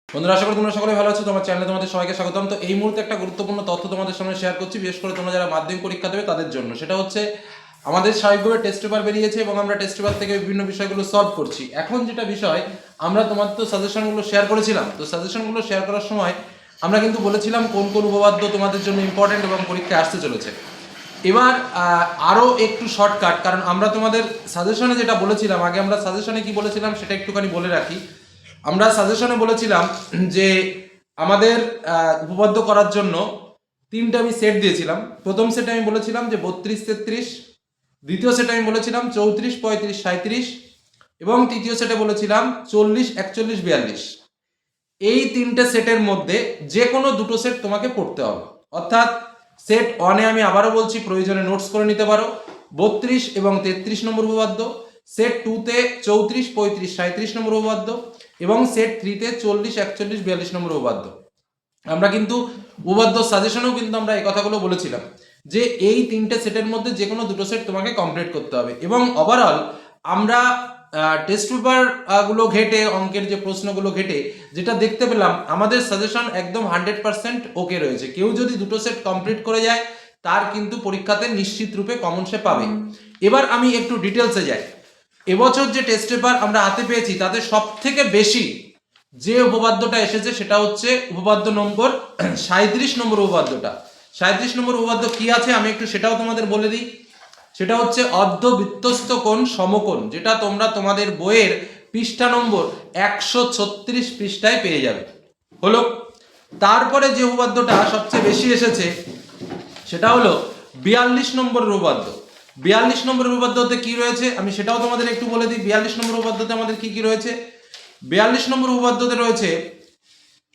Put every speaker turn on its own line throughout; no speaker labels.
বন্ধুরা, আশা করি তোমরা সকলে ভালো আছো। তোমার চ্যানেলে তোমাদের সবাইকে স্বাগতম। তো এই মুহূর্তে একটা গুরুত্বপূর্ণ তথ্য তোমাদের সামনে শেয়ার করছি, বিশেষ করে তোমরা যারা মাধ্যমিক পরীক্ষা দেবে তাদের জন্য। সেটা হচ্ছে আমাদের স্বাভাবিকভাবে টেস্ট পেপার বেরিয়েছে এবং আমরা টেস্ট পেপার থেকে বিভিন্ন বিষয়গুলো সলভ করছি। এখন যেটা বিষয়, আমরা তোমাদের তো সাজেশনগুলো শেয়ার করেছিলাম। তো সাজেশনগুলো শেয়ার করার সময় আমরা কিন্তু বলেছিলাম কোন কোন উপপাদ্য তোমাদের জন্য ইম্পর্টেন্ট এবং পরীক্ষায় আসতে চলেছে। এবার আরও একটু শর্টকাট, কারণ আমরা তোমাদের সাজেশনে যেটা বলেছিলাম, আগে আমরা সাজেশনে কি বলেছিলাম সেটা একটুখানি বলে রাখি। আমরা সাজেশনে বলেছিলাম যে আমাদের উপপাদ্য করার জন্য তিনটা আমি সেট দিয়েছিলাম। প্রথম সেটে আমি বলেছিলাম যে 32-33, দ্বিতীয় সেটে আমি বলেছিলাম 34-35-37, এবং তৃতীয় সেটে বলেছিলাম 40-41-42। এই তিনটে সেটের মধ্যে যে কোনো দুটো সেট তোমাকে পড়তে হবে। অর্থাৎ সেট ওয়ানে আমি আবারও বলছি, প্রয়োজনে নোটস করে নিতে পারো, 32 এবং 33 নম্বর উপপাদ্য। সেট টুতে 34-35-37 নম্বর উপপাদ্য, এবং সেট থ্রিতে 40-41-42 নম্বর উপপাদ্য। আমরা কিন্তু উপপাদ্য সাজেশনেও কিন্তু আমরা এই কথাগুলো বলেছিলাম যে এই তিনটে সেটের মধ্যে যে কোনো দুটো সেট তোমাকে কমপ্লিট করতে হবে। এবং ওভারঅল আমরা টেস্ট পেপার গুলো ঘেটে, অঙ্কের যে প্রশ্নগুলো ঘেটে যেটা দেখতে পেলাম, আমাদের সাজেশন একদম 100% ওকে রয়েছে। কেউ যদি দুটো সেট কমপ্লিট করে যায় তার কিন্তু পরীক্ষাতে নিশ্চিত রূপে কমন সে পাবে। এবার আমি একটু ডিটেলসে যাই। এবছর যে টেস্ট পেপার আমরা হাতে পেয়েছি তাতে সব থেকে বেশি যে উপপাদ্যটা এসেছে সেটা হচ্ছে উপপাদ্য নম্বর 37 নম্বর উপপাদ্যটা। 37 নম্বর উপপাদ্য কি আছে আমি একটু সেটাও তোমাদের বলে দিই। সেটা হচ্ছে অর্ধবৃত্তস্থ কোণ সমকোণ, যেটা তোমরা তোমাদের বইয়ের পৃষ্ঠা নম্বর 136 পৃষ্ঠায় পেয়ে যাবে। হলো, তারপরে যে উপপাদ্যটা সবচেয়ে বেশি এসেছে সেটা হলো 42 নম্বর উপপাদ্য। 42 নম্বর উপপাদ্যতে কি রয়েছে আমি সেটাও তোমাদের একটু বলে দিই। 42 নম্বর উপপাদ্যতে আমাদের কি কি রয়েছে? 42 নম্বর উপপাদ্যতে রয়েছে,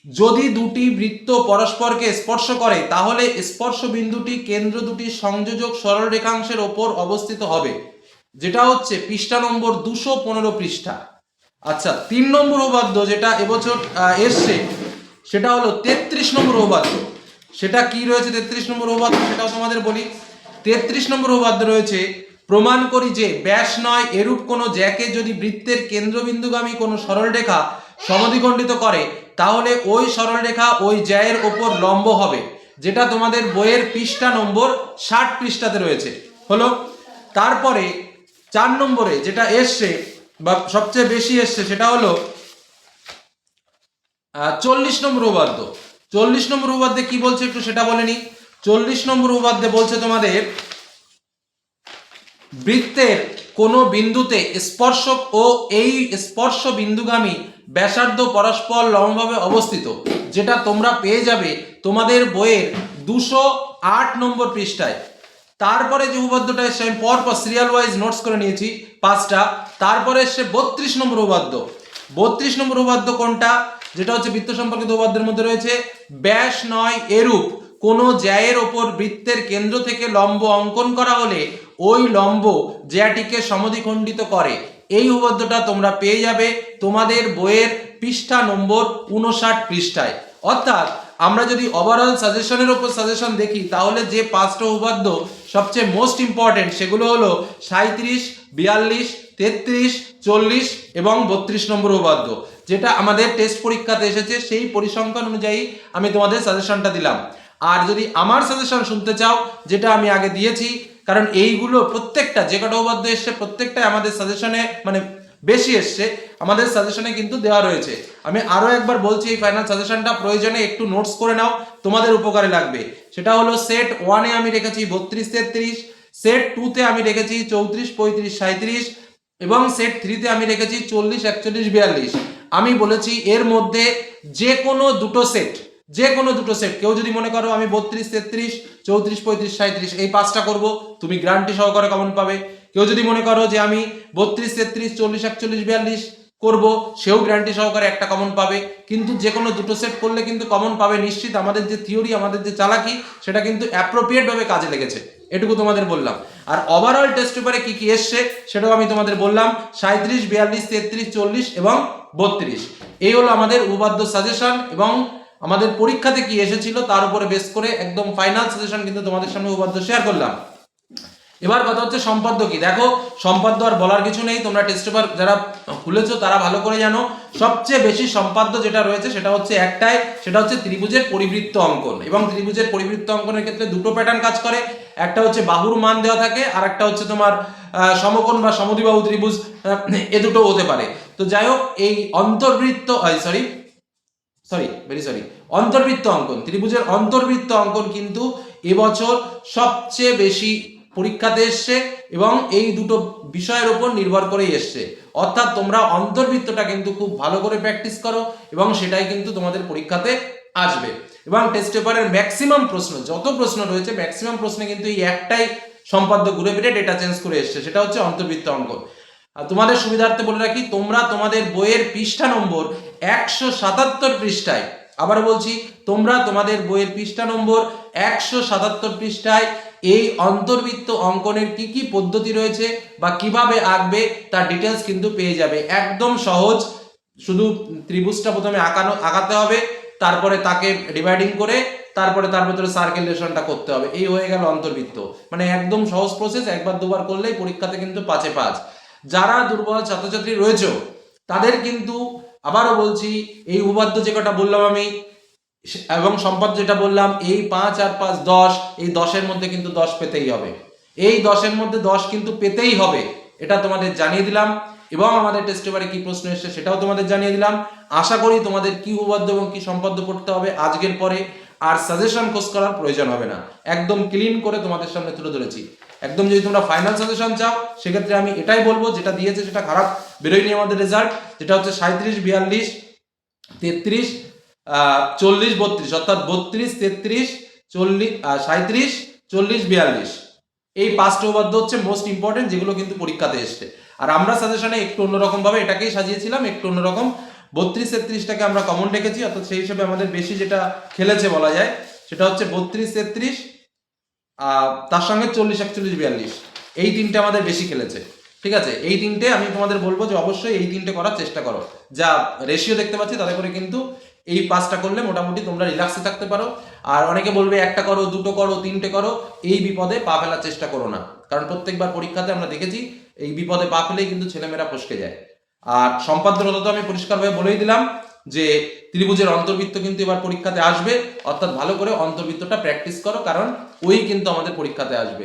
যদি দুটি বৃত্ত পরস্পরকে স্পর্শ করে তাহলে স্পর্শ বিন্দুটি কেন্দ্র দুটি সংযোজক সরল রেখাংশের ওপর অবস্থিত হবে, যেটা হচ্ছে পৃষ্ঠা নম্বর 215 পৃষ্ঠা। আচ্ছা, 3 নম্বর উপপাদ্য যেটা এবছর এসছে সেটা হলো 33 নম্বর উপপাদ্য। সেটা কি রয়েছে 33 নম্বর উপপাদ্য সেটাও তোমাদের বলি। 33 নম্বর উপপাদ্য রয়েছে, প্রমাণ করি যে ব্যাস নয় এরূপ কোনো জ্যাকে যদি বৃত্তের কেন্দ্রবিন্দুগামী কোনো সরলরেখা সমদ্বিখণ্ডিত করে তাহলে ওই সরলরেখা ওই জ্যায়ের ওপর লম্ব হবে, যেটা তোমাদের বইয়ের পৃষ্ঠা নম্বর 60 পৃষ্ঠাতে রয়েছে। হলো, তারপরে 4 নম্বরে যেটা এসছে বা সবচেয়ে বেশি এসছে সেটা হলো 40 নম্বর উপপাদ্য। 40 নম্বর উপপাদ্যে কি বলছে একটু সেটা বলে নি। 40 নম্বর উপপাদ্যে বলছে তোমাদের বৃত্তের কোন বিন্দুতে স্পর্শক ও এই স্পর্শ বিন্দুগামী ব্যাসার্ধ পরস্পর লম্বভাবে অবস্থিত, যেটা তোমরা পেয়ে যাবে তোমাদের বইয়ের 208 নম্বর পৃষ্ঠায়। তারপরে যে উপপাদ্যটা এসছে আমি পরপর সিরিয়াল ওয়াইজ নোটস করে নিয়েছি 5টা। তারপরে এসছে 32 নম্বর উপপাদ্য। 32 নম্বর উপপাদ্য কোনটা? যেটা হচ্ছে বৃত্ত সম্পর্কিত উপপাদ্যের মধ্যে রয়েছে, ব্যাস নয় এরূপ কোনো জ্যায়ের ওপর বৃত্তের কেন্দ্র থেকে লম্ব অঙ্কন করা হলে ওই লম্ব জ্যাটিকে সমদ্বিখণ্ডিত করে। এই উপপাদ্যটা তোমরা পেয়ে যাবে তোমাদের বইয়ের পৃষ্ঠা নম্বর 59 পৃষ্ঠায়। অর্থাৎ আমরা যদি ওভারঅল সাজেশনের উপর সাজেশন দেখি তাহলে যে 5টা উপপাদ্য সবচেয়ে মোস্ট ইম্পর্টেন্ট সেগুলো হলো 37, 42, 33, 40 এবং 32 নম্বর উপপাদ্য, যেটা আমাদের টেস্ট পরীক্ষাতে এসেছে। সেই পরিসংখ্যান অনুযায়ী আমি তোমাদের সাজেশনটা দিলাম। আর যদি আমার সাজেশন শুনতে চাও, যেটা আমি আগে দিয়েছি, কারণ এইগুলো প্রত্যেকটা যে কটা উপপাদ্য এসছে প্রত্যেকটাই আমাদের সাজেশনে মানে বেশি এসছে, আমাদের সাজেশনে কিন্তু দেওয়া রয়েছে। আমি আরো একবার বলছি, এই ফাইনাল সাজেশনটা প্রয়োজনে একটু নোটস করে নাও, তোমাদের উপকারে লাগবে। সেটা হলো সেট ওয়ানে আমি রেখেছি 32-33, সেট টুতে আমি রেখেছি 34-35-37, এবং সেট থ্রিতে আমি রেখেছি 40-41-42। আমি বলেছি এর মধ্যে যে কোনো দুটো সেট, যে কোনো দুটো সেট, কেউ যদি মনে করো আমি 32-33, 34-35-37 এই 5টা করব, তুমি গ্যারান্টি সহকারে কমন পাবে। কেউ যদি মনে করো যে আমি 32-33, 40-41-42 করব, সেও গ্যারান্টি সহকারে একটা কমন পাবে। কিন্তু যে কোনো দুটো সেট করলে কিন্তু কমন পাবে নিশ্চিত। আমাদের যে থিওরি, আমাদের যে চালাকি, সেটা কিন্তু অ্যাপ্রোপ্রিয়েট ভাবে কাজে লেগেছে, এটুকু তোমাদের বললাম। আর ওভারঅল টেস্ট পেপারে কি কি এসছে সেটাও আমি তোমাদের বললাম, 37, 42, 33, 40 এবং 32। এই হলো আমাদের উপপাদ্য সাজেশন, এবং আমাদের পরীক্ষাতে কি এসেছিল তার উপরে বেস করে একদম ফাইনাল সাজেশন কিন্তু তোমাদের সামনে উপপাদ্য শেয়ার করলাম। এবার কথা হচ্ছে সম্পাদ্য কি। দেখো সম্পাদ্য আর বলার কিছু নেই, তোমরা টেস্ট পেপার যারা খুলেছো তারা ভালো করে জানো সবচেয়ে বেশি সম্পাদ্য যেটা রয়েছে সেটা হচ্ছে একটাই, সেটা হচ্ছে ত্রিভুজের পরিবৃত্ত অঙ্কন। এবং ত্রিভুজের পরিবৃত্ত অঙ্কনের ক্ষেত্রে দুটো প্যাটার্ন কাজ করে, একটা হচ্ছে বাহুর মান দেওয়া থাকে আর একটা হচ্ছে তোমার সমকোণ বা সমদ্বিবাহু ত্রিভুজ, এ দুটো হতে পারে। তো যাই হোক এই অন্তর্বৃত্ত অন্তর্বৃত্ত অঙ্কন, ত্রিভুজের অন্তর্বৃত্ত অঙ্কন কিন্তু এবছর সবচেয়ে বেশি পরীক্ষাতে এসছে এবং এই দুটো বিষয়ের উপর নির্ভর করেই এসছে। অর্থাৎ তোমরা অন্তর্বৃত্তটা কিন্তু খুব ভালো করে প্র্যাকটিস করো এবং সেটাই কিন্তু তোমাদের পরীক্ষাতে আসবে। এবং টেস্ট পেপারের ম্যাক্সিমাম প্রশ্ন, যত প্রশ্ন রয়েছে ম্যাক্সিমাম প্রশ্নে কিন্তু এই একটাই সম্পাদ্য ঘুরে ফিরে ডেটা চেঞ্জ করে এসছে, সেটা হচ্ছে অন্তর্বৃত্ত অঙ্কন। আর তোমাদের সুবিধার্থে বলে রাখি, তোমরা তোমাদের বইয়ের পৃষ্ঠা নম্বর 177 পৃষ্ঠায়, আবার বলছি, তোমরা তোমাদের বইয়ের পৃষ্ঠা নম্বর 177 পৃষ্ঠায় এই অন্তর্বৃত্ত অঙ্কনের কি কি পদ্ধতি রয়েছে বা কিভাবে আঁকবে তার ডিটেলস কিন্তু পেয়ে যাবে। একদম সহজ, শুধু ত্রিভুজটা প্রথমে আঁকাতে হবে, তারপরে তাকে ডিভাইডিং করে তারপরে তার ভেতরে সার্কেলেশনটা করতে হবে, এই হয়ে গেল অন্তর্বৃত্ত। মানে একদম সহজ প্রসেস, একবার দুবার করলেই পরীক্ষাতে কিন্তু 5-এ 5। যারা দুর্বল ছাত্রছাত্রী রয়েছে তাদের কিন্তু আবারও বলছি, এই উপপাদ্য যে কটা বললাম আমি এবং সম্পাদ্য যেটা বললাম, এই 5 আর 5 10, এই 10-এর মধ্যে কিন্তু 10 পেতেই হবে, এই 10-এর মধ্যে 10 কিন্তু পেতেই হবে, এটা তোমাদের জানিয়ে দিলাম। এবং আমাদের টেস্ট পেপারে কি প্রশ্ন এসেছে সেটাও তোমাদের জানিয়ে দিলাম। আশা করি তোমাদের কি উপপাদ্য এবং কি সম্পাদ্য পড়তে হবে আজকের পরে আর সাজেশন খোঁজ করার প্রয়োজন হবে না, একদম ক্লিন করে তোমাদের সামনে তুলে ধরেছি। একদম যদি তোমরা ফাইনাল সাজেশন চাও সেক্ষেত্রে আমি এটাই বলবো, যেটা দিয়েছে সেটা খারাপ বেরোয়নি আমাদের রেজাল্ট, যেটা হচ্ছে 37 42 33 40 32, অর্থাৎ 32 33 40 37 40 42, এই 5টা উপপাদ্য হচ্ছে মোস্ট ইম্পর্টেন্ট, যেগুলো কিন্তু পরীক্ষাতে এসছে। আর আমরা সাজেশনে একটু অন্যরকম ভাবে এটাকেই সাজিয়েছিলাম, একটু অন্যরকম 32 33টাকে আমরা কমন রেখেছি, অর্থাৎ সেই হিসেবে আমাদের বেশি যেটা খেলেছে বলা যায় সেটা হচ্ছে 32 33, তার সঙ্গে 40 41 42, এই তিনটে আমাদের বেশি খেলেছে। ঠিক আছে, এই তিনটে আমি তোমাদের বলবো যে অবশ্যই এই তিনটে করার চেষ্টা করো। যা রেশিও দেখতে পাচ্ছি তাতে করে কিন্তু এই 5টা করলে মোটামুটি তোমরা রিল্যাক্সে থাকতে পারো। আর অনেকে বলবে একটা করো, দুটো করো, তিনটে করো, এই বিপদে পা ফেলার চেষ্টা করো না, কারণ প্রত্যেকবার পরীক্ষাতে আমরা দেখেছি এই বিপদে পা ফেলেই কিন্তু ছেলেমেয়েরা ফসকে যায়। আর সম্পাদ্যর তো আমি পরিষ্কারভাবে বলেই দিলাম যে ত্রিভুজের অন্তর্বৃত্ত কিন্তু এবার পরীক্ষাতে আসবে, অর্থাৎ ভালো করে অন্তর্বৃত্তটা প্র্যাকটিস করো, কারণ ওই কিন্তু আমাদের পরীক্ষাতে আসবে।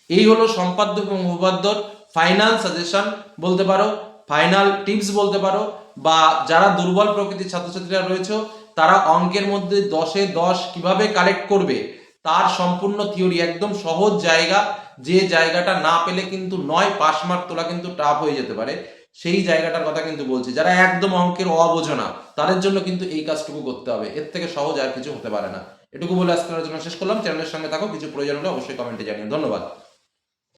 এই হলো সম্পাদ্য এবং উপপাদ্যর ফাইনাল সাজেশন বলতে পারো, ফাইনাল টিপস বলতে পারো। বা যারা দুর্বল প্রকৃতির ছাত্রছাত্রীরা রয়েছে তারা অঙ্কের মধ্যে 10-এ 10 কিভাবে কালেক্ট করবে তার সম্পূর্ণ থিওরি, একদম সহজ জায়গা, যে জায়গাটা না পেলে কিন্তু 9 পাস মার্ক তোলা কিন্তু টাফ হয়ে যেতে পারে, সেই জায়গাটার কথা কিন্তু বলছি। যারা একদম অঙ্কের অবোঝনা তাদের জন্য কিন্তু এই কাজটুকু করতে হবে, এর থেকে সহজ আর কিছু হতে পারে না। এটুকু বলে আজকের আলোচনা শেষ করলাম। চ্যানেলের সঙ্গে থাকো, কিছু প্রয়োজন হলে অবশ্যই কমেন্টে জানিও। ধন্যবাদ।